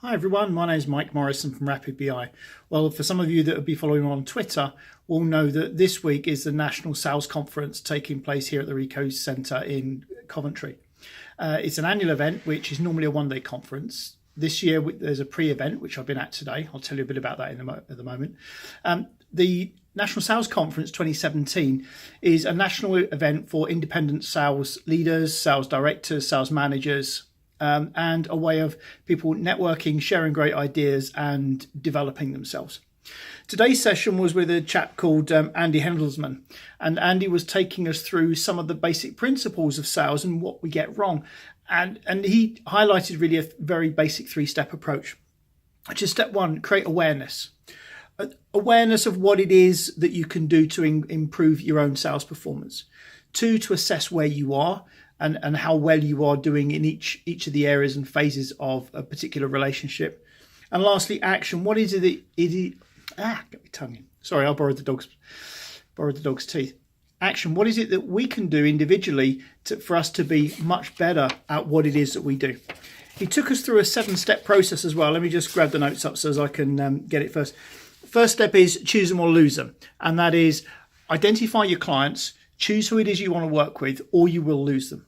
Hi everyone, my name is Mike Morrison from Rapid BI. Well, for some of you that will be following on Twitter, will know that this week is the National Sales Conference taking place here at the Rico Centre in Coventry. It's an annual event, which is normally a one-day conference. This year, there's a pre-event, which I've been at today. I'll tell you a bit about that at the moment. The National Sales Conference 2017 is a national event for independent sales leaders, sales directors, sales managers, and a way of people networking, sharing great ideas and developing themselves. Today's session was with a chap called Andy Handselman, and Andy was taking us through some of the basic principles of sales and what we get wrong. And he highlighted really a very basic three-step approach, which is step one, create awareness. Awareness of what it is that you can do to improve your own sales performance. Two, to assess where you are and how well you are doing in each of the areas and phases of a particular relationship. And lastly, action. What is it? Get my tongue in. Sorry, I borrowed the dog's teeth. Action. What is it that we can do individually for us to be much better at what it is that we do? He took us through a 7-step process as well. Let me just grab the notes up so as I can get it first. First step is choose them or lose them. And that is identify your clients, choose who it is you want to work with, or you will lose them.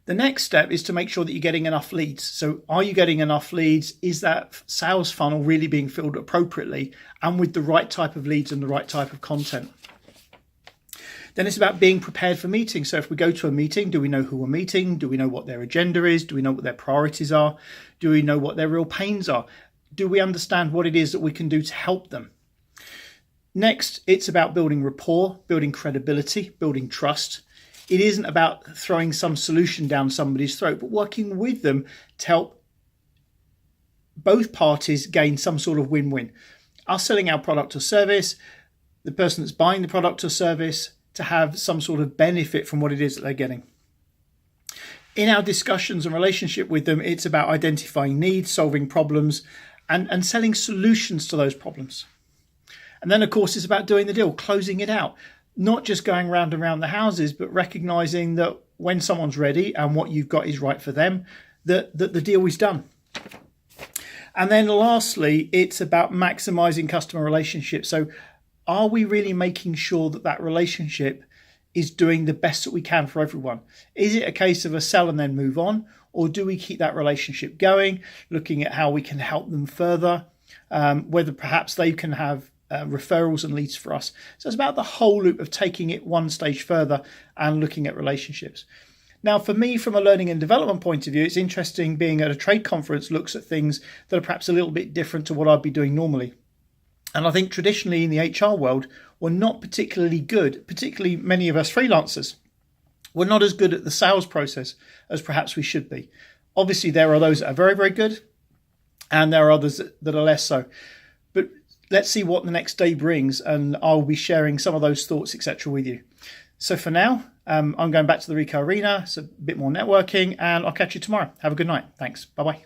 The next step is to make sure that you're getting enough leads. So are you getting enough leads? Is that sales funnel really being filled appropriately and with the right type of leads and the right type of content? Then it's about being prepared for meetings. So if we go to a meeting, do we know who we're meeting? Do we know what their agenda is? Do we know what their priorities are? Do we know what their real pains are? Do we understand what it is that we can do to help them? Next, it's about building rapport, building credibility, building trust. It isn't about throwing some solution down somebody's throat, but working with them to help both parties gain some sort of win-win. Us selling our product or service, the person that's buying the product or service to have some sort of benefit from what it is that they're getting. In our discussions and relationship with them, it's about identifying needs, solving problems, and selling solutions to those problems. And then, of course, it's about doing the deal, closing it out. Not just going round and round the houses, but recognizing that when someone's ready and what you've got is right for them, that the deal is done. And then lastly, it's about maximizing customer relationships. So are we really making sure that relationship is doing the best that we can for everyone? Is it a case of a sell and then move on? Or do we keep that relationship going, looking at how we can help them further, whether perhaps they can have referrals and leads for us. So it's about the whole loop of taking it one stage further and looking at relationships. Now, for me, from a learning and development point of view, it's interesting being at a trade conference looks at things that are perhaps a little bit different to what I'd be doing normally. And I think traditionally in the HR world, we're not particularly good, particularly many of us freelancers. We're not as good at the sales process as perhaps we should be. Obviously, there are those that are very, very good, and there are others that are less so. But let's see what the next day brings, and I'll be sharing some of those thoughts, etc. with you. So for now, I'm going back to the Rico Arena. It's a bit more networking, and I'll catch you tomorrow. Have a good night. Thanks. Bye-bye.